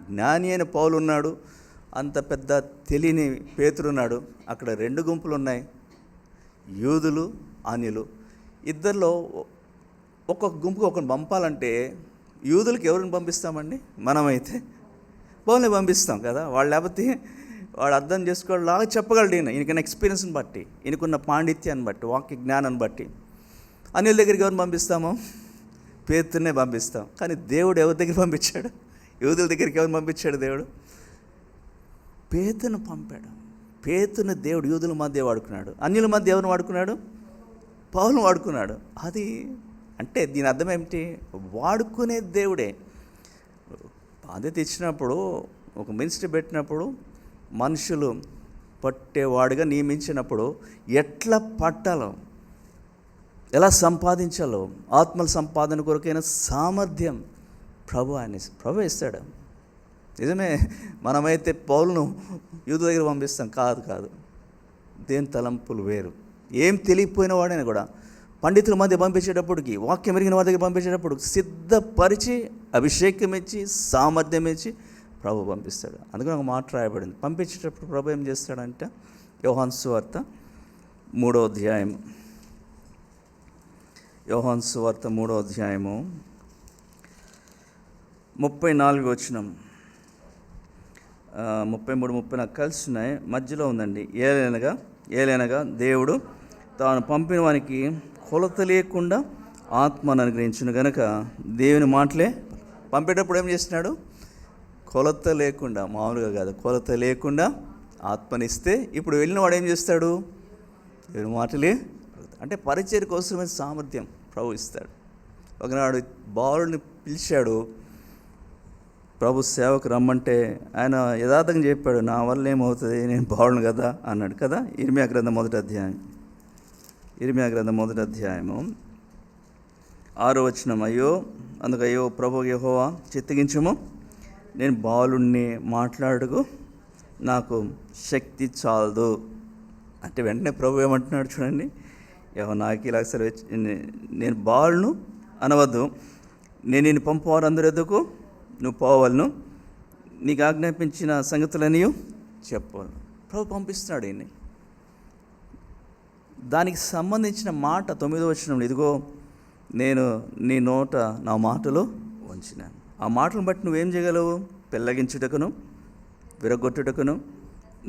జ్ఞాని అయిన పౌలు ఉన్నాడు. అంత పెద్ద తెలియని పేతురున్నాడు. అక్కడ 2 గుంపులు ఉన్నాయి, యూదులు, అన్యులు. ఇద్దరిలో ఒక్కొక్క గుంపుకు ఒకరిని పంపాలంటే యూదులకు ఎవరిని పంపిస్తామండి? మనమైతే పౌలుని పంపిస్తాం కదా. వాళ్ళు లేకపోతే వాడు అర్థం చేసుకోవడంలాగా చెప్పగలడు. ఈయనకున్న ఎక్స్పీరియన్స్ని బట్టి, ఈయనకున్న పాండిత్యాన్ని బట్టి, వాక్య జ్ఞానాన్ని బట్టి. అన్యుల దగ్గరికి ఎవరిని పంపిస్తామో? పేతురునే పంపిస్తాం. కానీ దేవుడు ఎవరి దగ్గర పంపించాడు? యూదుల దగ్గరికి ఎవరిని పంపించాడు? దేవుడు పేతురుని పంపాడు. పేతురుని దేవుడు యూదుల మధ్య వాడుకున్నాడు, అన్యుల మధ్య ఎవరిని వాడుకున్నాడు? పౌలుని వాడుకున్నాడు. అది అంటే దీని అర్థం ఏమిటి? వాడుకునే దేవుడే. బాధ్యత ఇచ్చినప్పుడు, ఒక మినిస్ట్రీ పెట్టినప్పుడు, మనుషులు పట్టేవాడుగా నియమించినప్పుడు ఎట్లా పట్టాలో, ఎలా సంపాదించాలో, ఆత్మల సంపాదన కొరకైన సామర్థ్యం ప్రభు ఇస్తాడు. నిజమే, మనమైతే పౌలును యూదు దగ్గర పంపిస్తాం. కాదు, దేని తలంపులు వేరు. ఏం తెలియపోయిన వాడైనా కూడా పండితుల మధ్య పంపించేటప్పటికి, వాక్యం ఎరిగిన వారి దగ్గర పంపించేటప్పుడు సిద్ధపరిచి, అభిషేకం ఇచ్చి, సామర్థ్యం ఇచ్చి ప్రభు పంపిస్తాడు. అందుకని ఒక మాట రాయబడింది. పంపించేటప్పుడు ప్రభు ఏం చేస్తాడంటే, యోహాను సువార్త 3వ అధ్యాయం, యోహాను సువార్త 3వ అధ్యాయము 34 వచనం, 33, 30 నాకు కలిసి ఉన్నాయి, మధ్యలో ఉందండి. ఏలైనగా దేవుడు తాను పంపిన వానికి కొలత లేకుండా ఆత్మను అనుగ్రహించును గనుక దేవుని మాటలే. పంపేటప్పుడు ఏం చేస్తున్నాడు? కొలత లేకుండా, మామూలుగా కాదు, కొలత లేకుండా ఆత్మనిస్తే ఇప్పుడు వెళ్ళిన వాడు ఏం చేస్తాడు? దేవుని మాటలే. అంటే పరిచర్య కోసమైన సామర్థ్యం ప్రభు ఇస్తాడు. ఒకనాడు బాలుని పిలిచాడు, ప్రభు సేవకు రమ్మంటే ఆయన యథార్థంగా చెప్పాడు, నా వల్ల ఏమవుతుంది, నేను బాగుండు కదా అన్నాడు కదా. ఇర్మియా గ్రంథం 1వ అధ్యాయం, ఇర్మియా గ్రంథం 1వ అధ్యాయము 6వ వచనం. అయ్యో ప్రభు యెహోవా చిత్తగించుము, నేను బాలుణ్ణి, మాట్లాడుకు నాకు శక్తి చాలదు అంటే వెంటనే ప్రభు ఏమంటున్నాడు చూడండి, నాకు ఇలా అసలు నేను బాలును అనవద్దు, నేను నిన్ను పంపవారు అందరు ఎదుకు నువ్వు పోవాలను, నీకు ఆజ్ఞాపించిన సంగతులని చెప్పాలి. ప్రభు పంపిస్తున్నాడు ఈయన్ని. దానికి సంబంధించిన మాట 9వ వచనంలో, ఇదిగో నేను నీ నోట నా మాటలు ఉంచినాను. ఆ మాటలను బట్టి నువ్వేం చేయగలవు? పెళ్ళగించుటకును, విరగొట్టుటకును,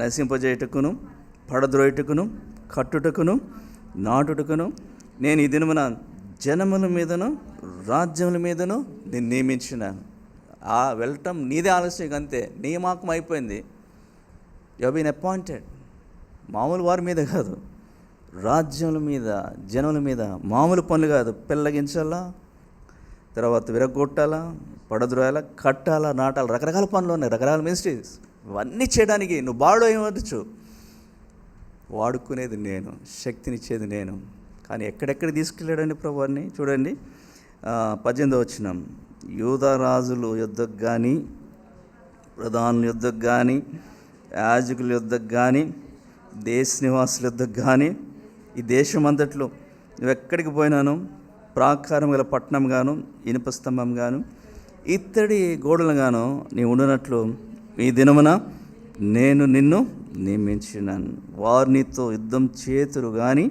నశింపజేయుటకును, పడద్రోయుటకును, కట్టుటకును, నాటుటకును నేను ఈ దినమున జనముల మీదను రాజ్యముల మీదను నేను నియమించినాను. వెళ్ళటం నీదే ఆలస్యం, అంతే, నియామకం అయిపోయింది. You have been appointed. మామూలు వారి మీద కాదు, రాజ్యముల మీద, జనముల మీద. మామూలు పనులు కాదు. పెళ్ళగించాలా, తర్వాత విరగొట్టాలా, పడద్రోయాలా, కట్టాలా, నాటాలా, రకరకాల పనులు ఉన్నాయి, రకరకాల మినిస్ట్రీస్. ఇవన్నీ చేయడానికి నువ్వు బాడో ఏమవచ్చు, వాడుకునేది నేను, శక్తినిచ్చేది నేను. కానీ ఎక్కడెక్కడ తీసుకెళ్ళాడండి ప్రభు వారిని? చూడండి 18వ వచనం. యూదారాజుల యుద్ధకు కానీ, ప్రధానుల యుద్ధకు కానీ, యాజకుల యుద్ధకు కానీ, దేశ నివాసుల యుద్ధకు కానీ, ఈ దేశం అంతట్లో నువ్వెక్కడికి పోయినాను, ప్రాకారం గల పట్టణం గాను, ఇనుప స్తంభం గాను, ఇత్తడి గోడలు గాను నీ ఉండినట్లు ఈ దినమున నేను నిన్ను నియమించినాను. వారు నీతో యుద్ధం చేతురు కానీ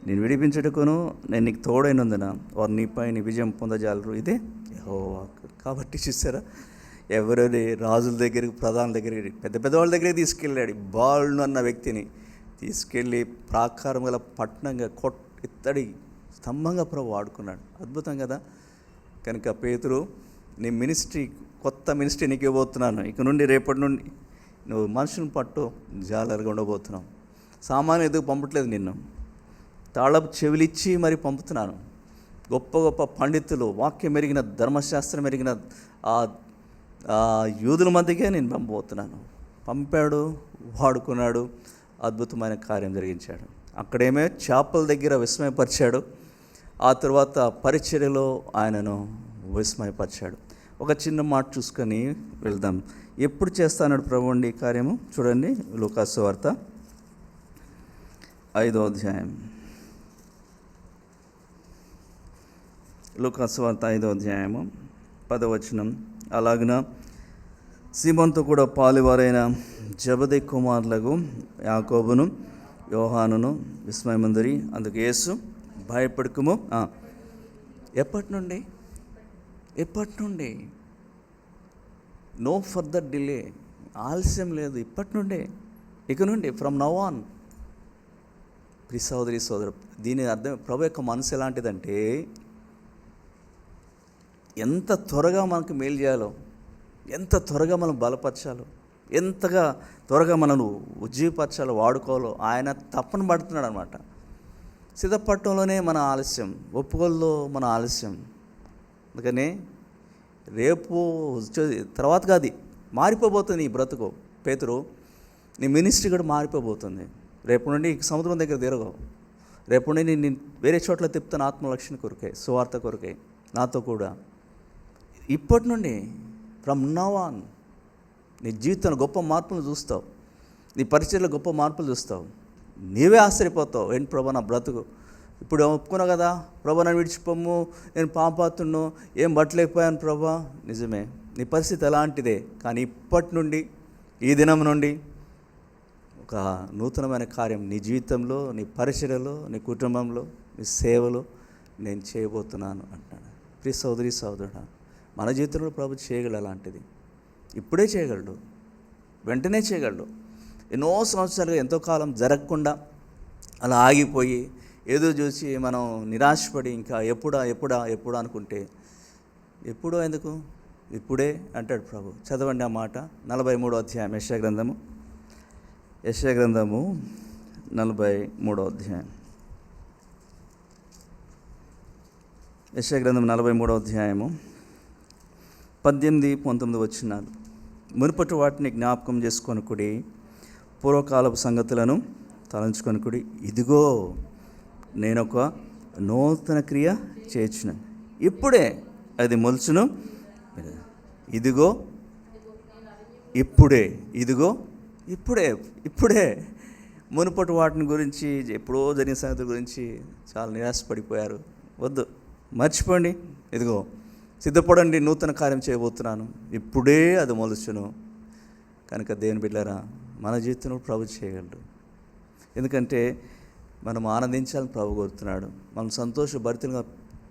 నేను విడిపించుటకును నేను నీకు తోడైనందున వారు నీపై నీ విజయం పొందజాలరు. ఇదే యెహోవా. కాబట్టి చూసారా, ఎవరి రాజుల దగ్గరికి, ప్రధానుల దగ్గరికి, పెద్ద పెద్దవాళ్ళ దగ్గరికి తీసుకెళ్ళాడు. బాలును అన్న వ్యక్తిని తీసుకెళ్ళి ప్రాకారం గల పట్టణంగా ఇత్తడి స్తంభంగా ప్రభు వాడుకున్నాడు. అద్భుతం కదా. కనుక పేతురు, నీ మినిస్ట్రీ, కొత్త మినిస్ట్రీ నీకు ఇవ్వబోతున్నాను. ఇక నుండి రేపటి నుండి నువ్వు మనుషుని పట్టు జాలరుగా ఉండబోతున్నావు. సామాన్యం ఎదుగు పంపట్లేదు నిన్ను, తాళపు చెవిలిచ్చి మరి పంపుతున్నాను. గొప్ప గొప్ప పండితులు, వాక్యం ఎరిగిన, ధర్మశాస్త్రం ఎరిగిన, ఆ యూదుల మధ్యకే నేను పంపబోతున్నాను. పంపాడు, వాడుకున్నాడు, అద్భుతమైన కార్యం జరిగించాడు. అక్కడేమే చేపల దగ్గర విస్మయపరిచాడు, ఆ తర్వాత పరిచర్యలో ఆయనను విస్మయపరిచాడు. ఒక చిన్న మాట చూసుకొని వెళ్దాం. ఎప్పుడు చేస్తాడు ప్రభు అండి ఈ కార్యము? చూడండి, లూకాసు సువార్త 5వ అధ్యాయం. లూకాసు సువార్త 5వ అధ్యాయము 10వ వచనం. అలాగున సీమోనుతో కూడా పాలువారైన జెబెదయి కుమారులకు యాకోబును యోహానును విస్మయమందిరి. అందుకు యేసు, భయపడకుము. ఎప్పటి నుండి నో ఫర్దర్ డిలే, ఆలస్యం లేదు. ఇప్పటి నుండే, ఇక నుండి, ఫ్రమ్ నౌ ఆన్. ప్రియ సోదరి సోదరు, దీని అర్థం ప్రభు యొక్క మనసు ఎలాంటిదంటే ఎంత త్వరగా మనకు మేలు చేయాలో, ఎంత త్వరగా మనం బలపరచాలో, ఎంతగా త్వరగా మనను ఉజ్జీవపరచాలో, వాడుకోవాలో ఆయన తప్పన పడుతున్నాడు అనమాట. సిద్ధపడటంలోనే మన ఆలస్యం, ఒప్పుకోల్లో మన ఆలస్యం. అందుకనే రేపు తర్వాత కాదు, మారిపోబోతుంది నీ బ్రతుకు. పేతురు, నీ మినిస్ట్రీ కూడా మారిపోబోతుంది. రేపు నుండి సముద్రం దగ్గర తిరగవు. రేపు నుండి నేను వేరే చోట్ల తిప్పుతాను, ఆత్మరక్షణ కొరకే, సువార్త కొరకే, నాతో కూడా. ఇప్పటి నుండి, ఫ్రమ్ నౌ ఆన్, నీ జీవితంలో గొప్ప మార్పులు చూస్తావు, నీ పరిచయంలో గొప్ప మార్పులు చూస్తావు. నీవే ఆశ్చర్యపోతావు, ఏంటి ప్రభా నా బ్రతుకు, ఇప్పుడు ఒప్పుకున్నావు కదా ప్రభా, నన్ను విడిచిపోము, నేను పాపాత్తును, ఏం బట్టలేకపోయాను ప్రభా. నిజమే, నీ పరిస్థితి ఎలాంటిదే. కానీ ఇప్పటి నుండి, ఈ దినం నుండి ఒక నూతనమైన కార్యం నీ జీవితంలో, నీ పరిచర్యలో, నీ కుటుంబంలో, నీ సేవలో నేను చేయబోతున్నాను అంటున్నాడు. ప్రియ సోదరి సోదరుడా, మన జీవితంలో ప్రభు చేయగలడు అలాంటిది. ఇప్పుడే చేయగలడు, వెంటనే చేయగలడు. ఎన్నో సంవత్సరాలుగా ఎంతో కాలం జరగకుండా అలా ఆగిపోయి ఏదో చూసి మనం నిరాశపడి ఇంకా ఎప్పుడా అనుకుంటే, ఎప్పుడో ఎందుకు, ఇప్పుడే అంటాడు ప్రభు. చదవండి ఆ మాట. 43వ అధ్యాయం యెషయా గ్రంథము 43వ అధ్యాయం. యెషయా గ్రంథం 43వ అధ్యాయము 18, 19 వచనాలు. మునుపటి వాటిని జ్ఞాపకం చేసుకొనుకుడి, పూర్వకాలపు సంగతులను తలంచుకొనుకుడి. ఇదిగో నేనొక నూతన క్రియ చేర్చును, ఇప్పుడే అది మొలుచును. ఇదిగో ఇప్పుడే. మునుపటి వాటిని గురించి, ఎప్పుడో జరిగిన సంగతి గురించి చాలా నిరాశపడిపోయారు. వద్దు, మర్చిపోండి. ఇదిగో సిద్ధపడండి, నూతన కార్యం చేయబోతున్నాను, ఇప్పుడే అది మొలుచును. కనుక దేవుని బిడ్డలారా, మన జీవితంలో ప్రభు చేయగలడు. ఎందుకంటే మనం ఆనందించాలని ప్రభు కోరుతున్నాడు, మనం సంతోషభరితంగా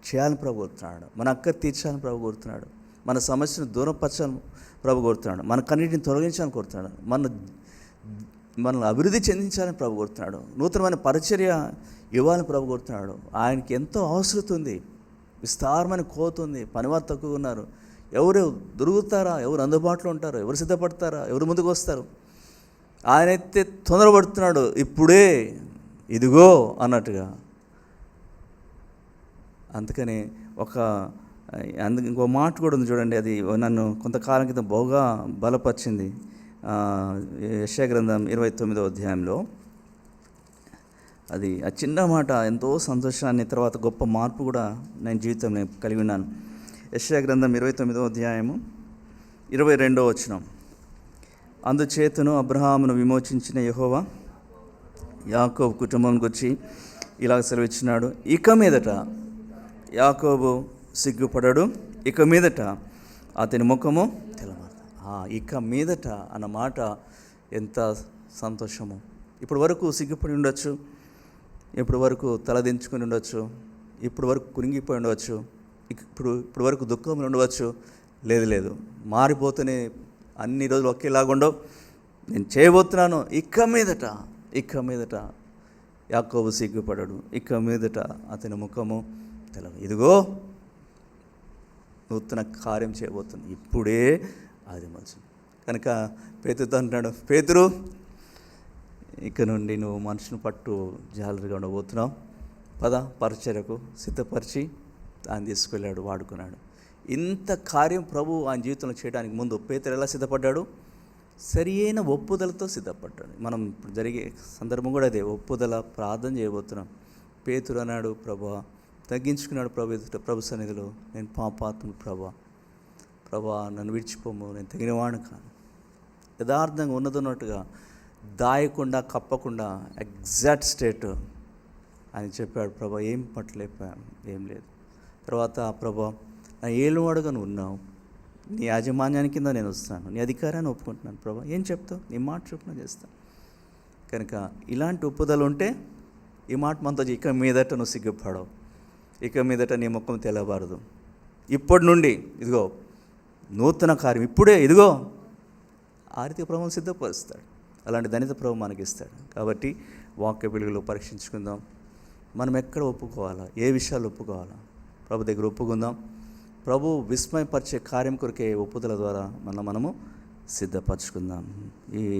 చేయాలని ప్రభు కోరుతున్నాడు, మన అక్క తీర్చాలని ప్రభు కోరుతున్నాడు, మన సమస్యను దూరపరచాలని ప్రభు కోరుతున్నాడు, మన కన్నిటిని తొలగించాలని కోరుతున్నాడు, మనల్ని అభివృద్ధి చెందించాలని ప్రభు కోరుతున్నాడు, నూతనమైన పరిచర్య ఇవ్వాలని ప్రభు కోరుతున్నాడు. ఆయనకి ఎంతో అవసరం ఉంది, విస్తారమైన కోతుంది, పనివారు తక్కువ ఉన్నారు. ఎవరు దొరుకుతారా, ఎవరు అందుబాటులో ఉంటారు, ఎవరు సిద్ధపడతారా, ఎవరు ముందుకు వస్తారు? ఆయనైతే తొందరపడుతున్నాడు, ఇప్పుడే ఇదిగో అన్నట్టుగా. అందుకని ఇంకో మాట కూడా ఉంది చూడండి, అది నన్ను కొంతకాలం క్రితం బాగా బలపరిచింది. యెషయా గ్రంథం 29వ అధ్యాయంలో అది ఆ చిన్న మాట ఎంతో సంతోషాన్ని, తర్వాత గొప్ప మార్పు కూడా నేను జీవితంలో కలిగి ఉన్నాను. యెషయా గ్రంథం 29వ అధ్యాయము 22వ వచనం. అందుచేతను అబ్రహామును విమోచించిన యెహోవా యాకోబు కుటుంబం గురించి ఇలా సెలవిచ్చినాడు, ఇక మీదట యాకోబు సిగ్గుపడడు, ఇక మీదట అతని ముఖము తెలవదు. ఇక మీదట అన్న మాట ఎంత సంతోషము. ఇప్పటి వరకు సిగ్గుపడి ఉండొచ్చు, ఇప్పటి వరకు తలదించుకొని ఉండొచ్చు, ఇప్పుడు వరకు కురింగిపోయి ఉండవచ్చు, ఇప్పుడు వరకు దుఃఖంలో ఉండవచ్చు. లేదు, మారిపోతేనే అన్ని రోజులు ఒకేలాగా ఉండవు. నేను చేయబోతున్నాను, ఇక మీదట యాకోబు సిగ్గుపడడు, ఇక మీదట అతని ముఖము తెలవదు. ఇదిగో నూతన కార్యం చేయబోతుంది, ఇప్పుడే అది మంచి. కనుక పేతురుతో అంటున్నాడు, పేతురు, ఇక నుండి నువ్వు మనుషుని పట్టు జాలరిగా ఉండబోతున్నావు, పద పరిచర్యకు సిద్ధపరిచి దాన్ని తీసుకెళ్ళాడు, వాడుకున్నాడు. ఇంత కార్యం ప్రభు ఆయన జీవితంలో చేయడానికి ముందు పేతురు ఎలా సిద్ధపడ్డాడు? సరి అయిన ఒప్పుదలతో సిద్ధపడ్డాడు. మనం ఇప్పుడు జరిగే సందర్భం కూడా అదే, ఒప్పుదల ప్రార్థన చేయబోతున్నాం. పేతురు అన్నాడు, ప్రభా తగ్గించుకున్నాడు ప్రభు ఎదుట, ప్రభు సన్నిధిలో, నేను పాపాత్ముడు ప్రభా నన్ను విడిచిపోము, నేను తగినవాడు కాను. యథార్థంగా ఉన్నదన్నట్టుగా దాయకుండా కప్పకుండా ఎగ్జాక్ట్ స్టేట్ అని చెప్పాడు. ప్రభా ఏం పట్టలేపాను, ఏం లేదు. తర్వాత ప్రభా నా ఏలువాడుగా నువ్వు ఉన్నావు, నీ యాజమాన్యాన్ని కింద నేను వస్తాను, నీ అధికారాన్ని ఒప్పుకుంటున్నాను ప్రభా, ఏం చెప్తావు, నీ మాట చొప్పున చేస్తాను. కనుక ఇలాంటి ఒప్పుదలు ఉంటే ఈ మాట మనతో, ఇక మీదట నువ్వు సిగ్గుపడవు, ఇక మీదట నీ ముఖం తెలవబారదు, ఇప్పటి నుండి ఇదిగో నూతన కార్యం ఇప్పుడే ఇదిగో ఆ రీతి ప్రభువును సిద్ధపరుస్తాడు. అలాంటి ధన్యత ప్రభు మనకి ఇస్తాడు. కాబట్టి వాక్య వెలుగులో పరీక్షించుకుందాం, మనం ఎక్కడ ఒప్పుకోవాలా, ఏ విషయాలు ఒప్పుకోవాలా, ప్రభు దగ్గర ఒప్పుకుందాం. ప్రభు విస్మయపరిచే కార్యం కొరకే ఒప్పుదల ద్వారా మనము సిద్ధపరచుకుందాం. ఈ